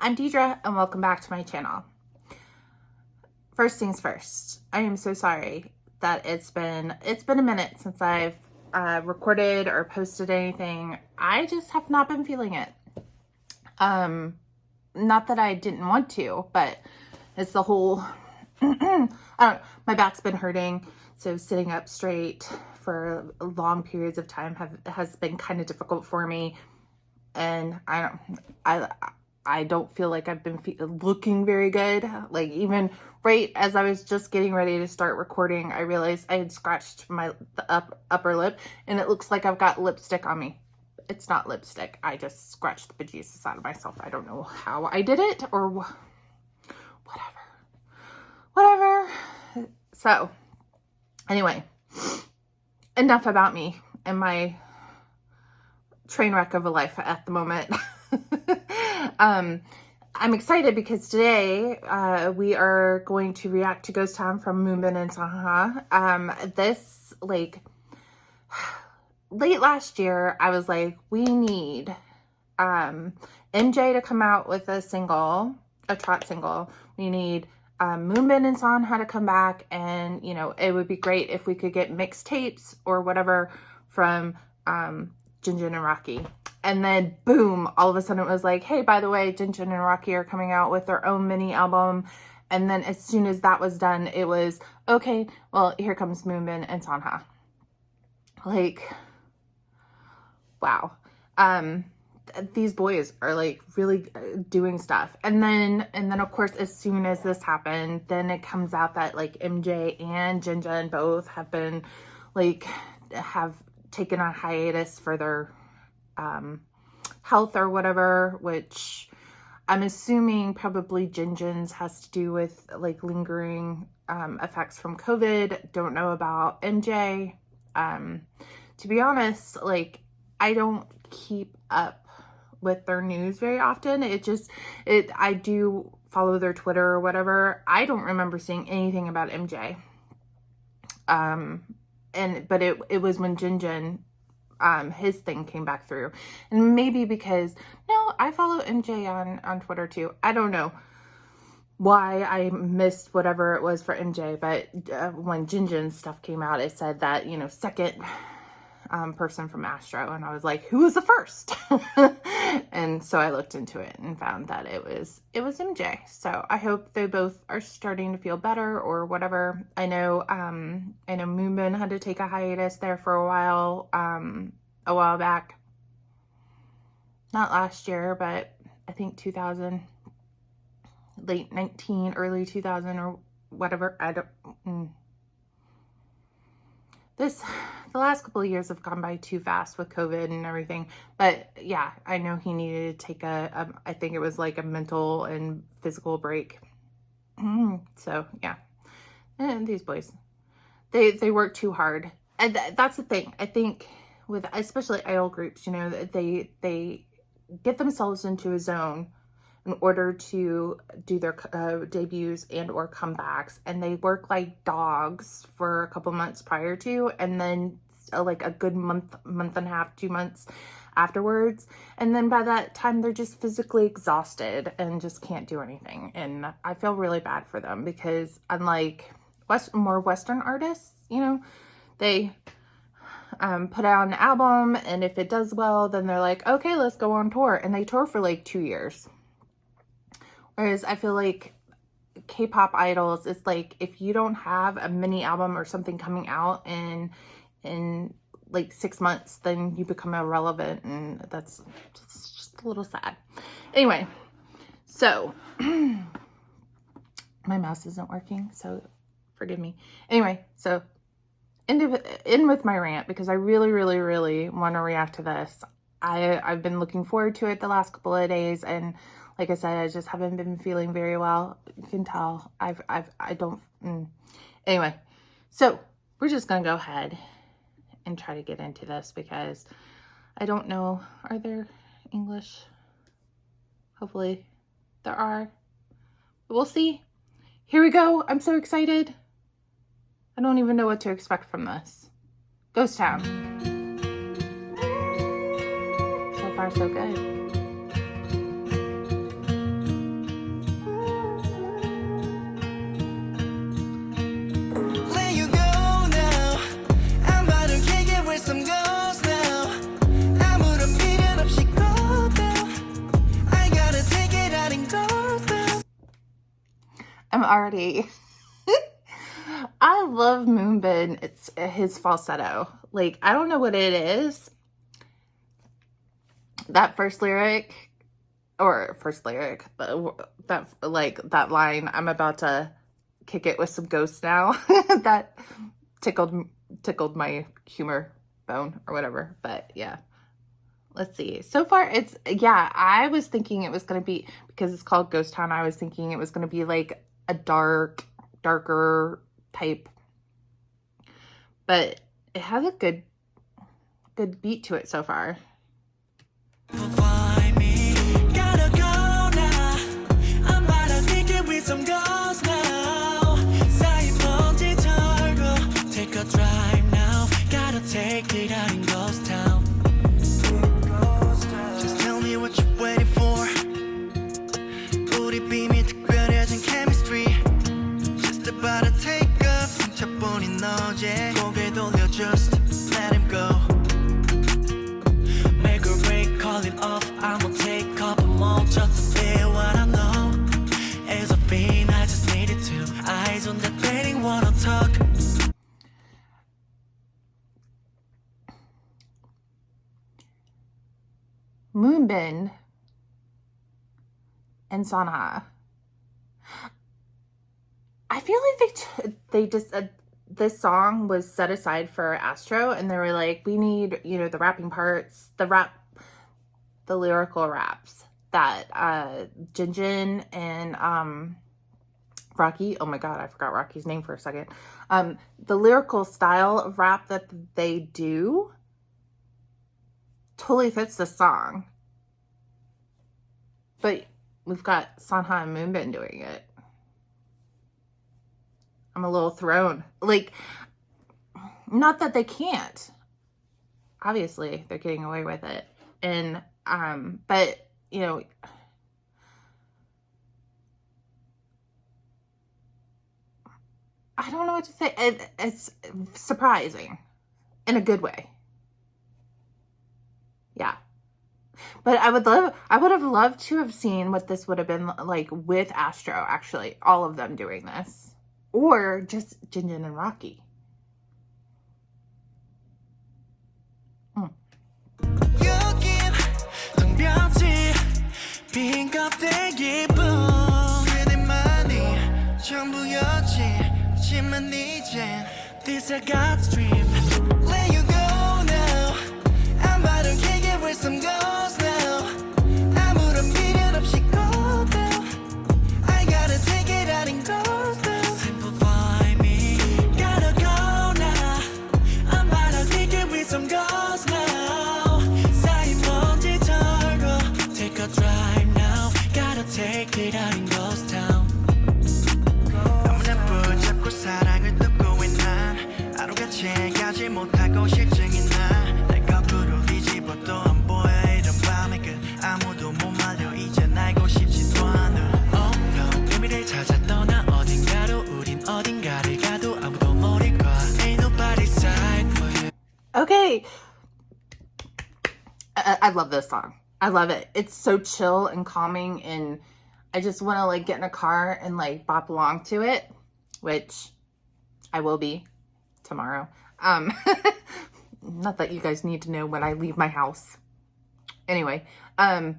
I'm Deidre and welcome back to my channel. First things first, I am so sorry that it's been a minute since I've recorded or posted anything. I just have not been feeling it. Not that I didn't want to, but it's the whole, I don't know, my back's been hurting. So sitting up straight for long periods of time has been kind of difficult for me. And I don't feel like I've been looking very good. Like even right as I was just getting ready to start recording, I realized I had scratched the upper lip and it looks like I've got lipstick on me. It's not lipstick. I just scratched the bejesus out of myself. I don't know how I did it or whatever. So anyway, enough about me and my train wreck of a life at the moment. I'm excited because today we are going to react to Ghost Town from Moonbin Sanha. This, like, late last year, I was like, we need MJ to come out with a trot single. We need Moonbin Sanha to come back, and, you know, it would be great if we could get mixtapes or whatever from Jinjin and Rocky. And then boom, all of a sudden it was like, hey, by the way, Jinjin and Rocky are coming out with their own mini album. And then as soon as that was done, it was, okay, well, here comes Moonbin and Sanha. Like, wow. These boys are like really doing stuff. And then of course, as soon as this happened, then it comes out that like MJ and Jinjin both have been like, have taken a hiatus for their health or whatever, which I'm assuming probably Jinjin's has to do with like lingering effects from COVID. Don't know about MJ. To be honest, like I don't keep up with their news very often. I do follow their Twitter or whatever. I don't remember seeing anything about MJ. But it was when Jinjin his thing came back through, and maybe because no, I follow MJ on Twitter too. I don't know why I missed whatever it was for MJ, but when Jinjin's stuff came out, it said that, you know, second person from Astro, and I was like, who was the first? And so I looked into it and found that it was MJ. So I hope they both are starting to feel better or whatever. I know Moonbin had to take a hiatus there for a while back. Not last year, but I think late 19, early 2000 or whatever. The last couple of years have gone by too fast with COVID and everything. But yeah, I know he needed to take I think it was like a mental and physical break. So yeah, and these boys, they work too hard. And that's the thing. I think with especially idol groups, you know, they get themselves into a zone in order to do their debuts and or comebacks, and they work like dogs for a couple months prior to, and then like a good month and a half, 2 months afterwards, and then by that time they're just physically exhausted and just can't do anything. And I feel really bad for them because unlike more Western artists, you know, they put out an album, and if it does well, then they're like, okay, let's go on tour, and they tour for like 2 years. Whereas I feel like K-pop idols, it's like if you don't have a mini album or something coming out in like 6 months, then you become irrelevant, and that's just a little sad. Anyway, so my mouse isn't working, so forgive me. Anyway, so in with my rant because I really want to react to this. I've been looking forward to it the last couple of days, and like I said, I just haven't been feeling very well. You can tell Anyway, so we're just gonna go ahead and try to get into this because I don't know, are there English? Hopefully there are, but we'll see. Here we go. I'm so excited. I don't even know what to expect from this. Ghost Town. So far so good. already. I love Moonbin. It's his falsetto. Like, I don't know what it is. That first lyric, that like that line, I'm about to kick it with some ghosts now. That tickled my humor bone or whatever. But yeah. Let's see. So far, I was thinking it was going to be, because it's called Ghost Town, I was thinking it was going to be like a darker type. But it has a good beat to it so far. Take it out in Ghost Town. Just tell me what you're waiting for. 우리 비밀 특별해진 chemistry. Just about to take off. 상처뿐인 어제 고개 돌려 just let him go. Make or break, call it off. I'ma take couple more just to feel what I know. It's a feeling I just needed to. Eyes on that painting, wanna talk. Moonbin and Sanha. I feel like they just this song was set aside for Astro, and they were like, we need, the rapping parts, the lyrical raps that Jinjin and Rocky, oh my god, I forgot Rocky's name for a second. The lyrical style of rap that they do totally fits the song. But we've got Sanha and Moonbin doing it. I'm a little thrown. Like, not that they can't. Obviously, they're getting away with it. And, but, I don't know what to say. It's surprising in a good way. Yeah. But I would have loved to have seen what this would have been like with Astro, actually. All of them doing this. Or just Jinjin and Rocky. This I got stream. Let you go now. I'm about to kick it with some ghosts now. 아무런 미련 없이 go down. I gotta take it out and go down. Simplify me. Gotta go now. I'm about to kick it with some ghosts now. 쌓인 먼지 털고 take a drive now. Gotta take it out and ghost town. 아무나 붙잡고 사랑을 뜯고 있나. 하루같이 가지 못하고 실증이 나. 날 거꾸로 뒤집어도 안 보여 이런 밤의 끝. 아무도 못 말려 이제 알고 싶지도 않아. Oh no 비밀을 찾아 떠나 어딘가로 우린 어딘가를 가도 아무도 모를 거야. Ain't nobody side for you. Okay. I love this song. I love it. It's so chill and calming, and I just want to like get in a car and like bop along to it, which I will be tomorrow. Not that you guys need to know when I leave my house. Anyway, yeah,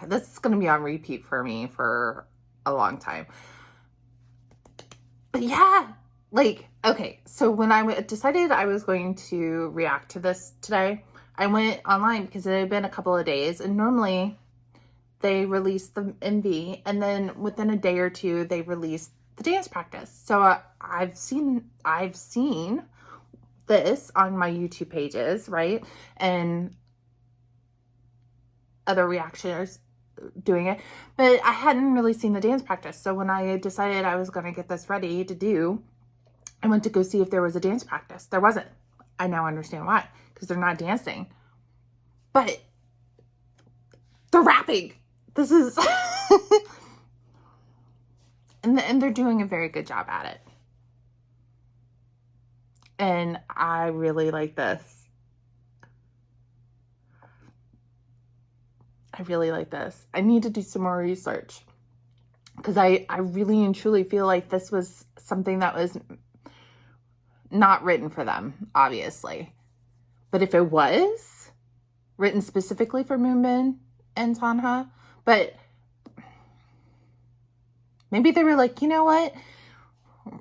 this is going to be on repeat for me for a long time. But yeah, like, okay, so when I decided I was going to react to this today, I went online because it had been a couple of days, and normally they release the MV, and then within a day or two, they release the dance practice. So I've seen this on my YouTube pages, right? And other reactioners doing it, but I hadn't really seen the dance practice. So when I decided I was going to get this ready to do, I went to go see if there was a dance practice. There wasn't. I now understand why, because they're not dancing, but they're rapping. This is, and they're doing a very good job at it. And I really like this. I really like this. I need to do some more research. because I really and truly feel like this was something that was not written for them, obviously. But if it was written specifically for Moonbin and Sanha, but maybe they were like, you know what?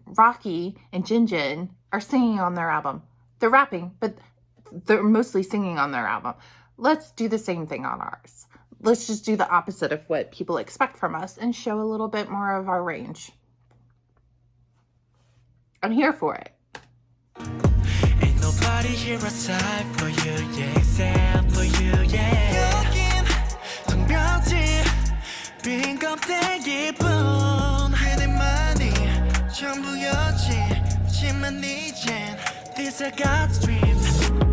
Rocky and Jinjin are singing on their album. They're rapping, but they're mostly singing on their album. Let's do the same thing on ours. Let's just do the opposite of what people expect from us and show a little bit more of our range. I'm here for it. Ain't nobody here aside for you, yeah, except for you, yeah. 여긴 텅빈지 빈 껍데기뿐 그대만이 전부였지만 이젠 This a God's dream.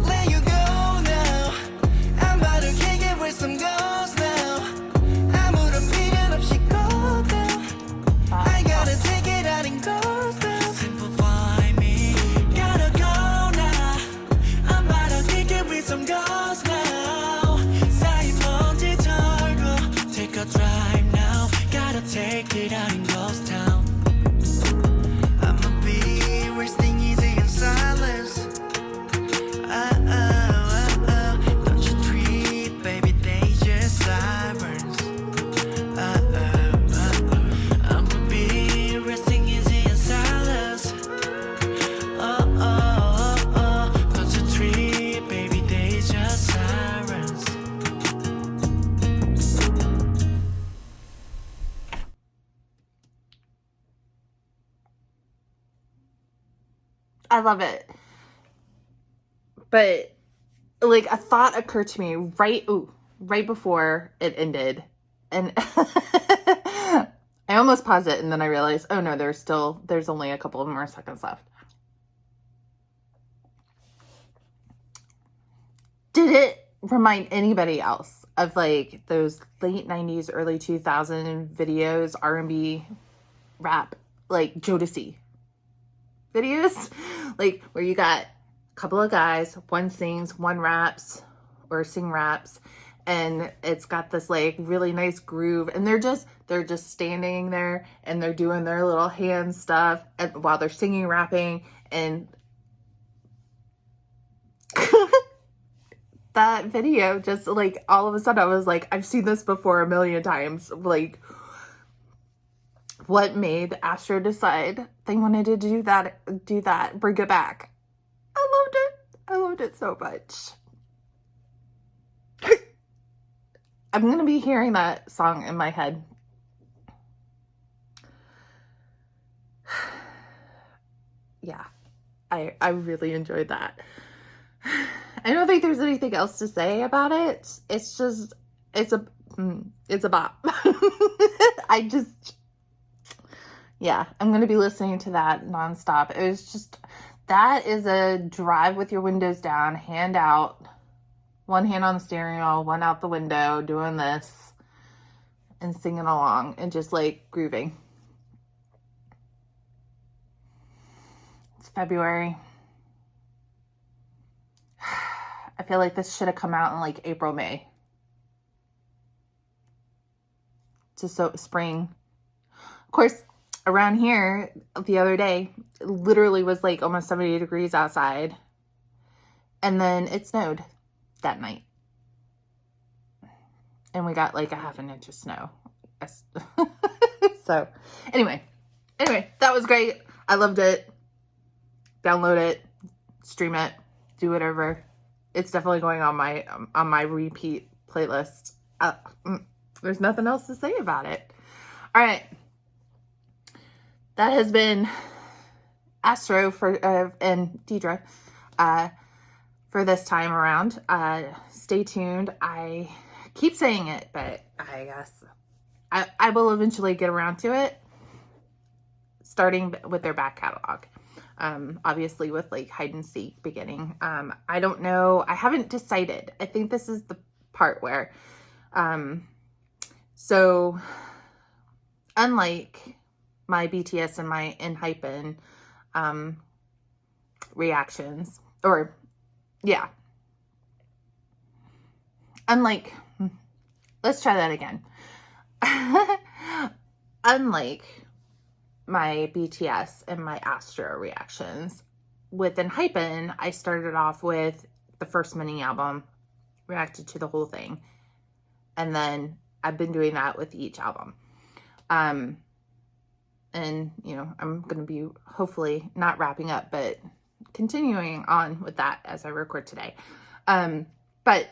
Let you go now. I'm about to kick it with some ghosts now. 아무런 미련 없이 go down. I gotta take it out and go down. Simplify me. Gotta go now. I'm about to kick it with some ghosts now. 쌓인 먼지 털고 take a drive now. Gotta take it out and ghost town. I'ma be wasting easy in silence. Don't you treat, baby, they just sirens. I'ma be resting easy in silence. Don't you treat, baby, they just sirens. I love it. But like a thought occurred to me right before it ended. And I almost paused it and then I realized, oh no, there's only a couple of more seconds left. Did it remind anybody else of like those late 90s, early 2000 videos, R&B, rap, like Jodeci videos? Like where you got a couple of guys, one sings, one raps or sing raps, and it's got this like really nice groove, and they're just standing there and they're doing their little hand stuff while they're singing, rapping, and that video just like all of a sudden I was like, I've seen this before a million times. Like, what made Astro decide they wanted to do that, bring it back? I loved it so much. I'm gonna be hearing that song in my head. Yeah, I really enjoyed that. I don't think there's anything else to say about it. It's just, it's a bop. Yeah, I'm going to be listening to that nonstop. It was just, that is a drive with your windows down, hand out, one hand on the steering wheel, one out the window, doing this and singing along and just like grooving. It's February. I feel like this should have come out in like April, May. Just so spring. Of course, around here the other day, it literally was like almost 70 degrees outside. And then it snowed that night. And we got like a half an inch of snow. So anyway, that was great. I loved it. Download it, stream it, do whatever. It's definitely going on my repeat playlist. There's nothing else to say about it. All right. That has been Astro and Deidre for this time around. Stay tuned. I keep saying it, but I guess I will eventually get around to it, starting with their back catalog. Obviously with like hide and seek beginning. I don't know. I haven't decided. I think this is the part where, so unlike my BTS and my ENHYPEN, reactions, or yeah, unlike, let's try that again. unlike my BTS and my Astro reactions, with Hypen, I started off with the first mini album, reacted to the whole thing, and then I've been doing that with each album. And, you know, I'm going to be hopefully not wrapping up, but continuing on with that as I record today. But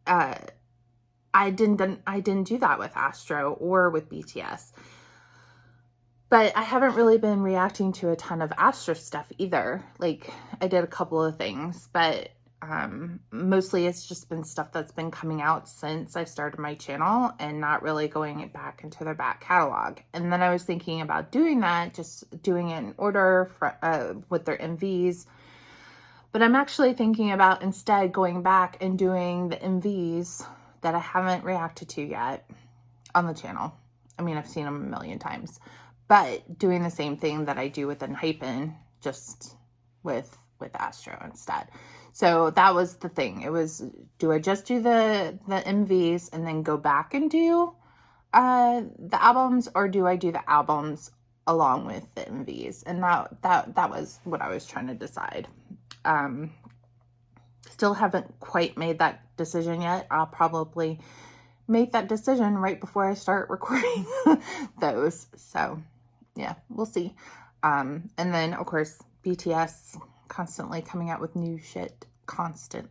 I didn't do that with Astro or with BTS. But I haven't really been reacting to a ton of Astro stuff either. Like, I did a couple of things, but mostly it's just been stuff that's been coming out since I started my channel and not really going back into their back catalog. And then I was thinking about doing that, just doing it in order for, with their MVs. But I'm actually thinking about instead going back and doing the MVs that I haven't reacted to yet on the channel. I mean, I've seen them a million times, but doing the same thing that I do with Hypen, just with Astro instead. So that was the thing. It was, do I just do the MVs and then go back and do the albums, or do I do the albums along with the MVs? And that was what I was trying to decide. Still haven't quite made that decision yet. I'll probably make that decision right before I start recording those. So yeah, we'll see. And then of course BTS constantly coming out with new shit, constantly.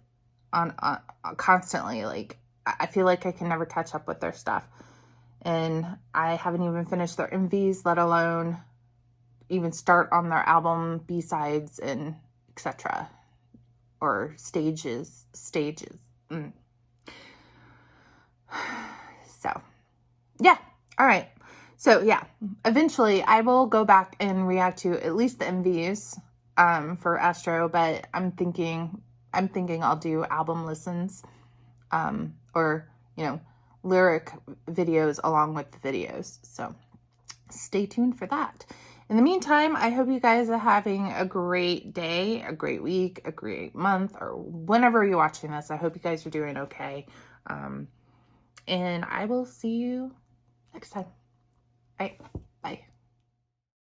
Like, I feel like I can never catch up with their stuff, and I haven't even finished their MVs, let alone even start on their album B-sides and etc. or stages. So yeah, all right. So yeah, eventually I will go back and react to at least the MVs for Astro, but I'm thinking I'll do album listens, or, you know, lyric videos along with the videos. So stay tuned for that. In the meantime, I hope you guys are having a great day, a great week, a great month, or whenever you're watching this. I hope you guys are doing okay. And I will see you next time. All right.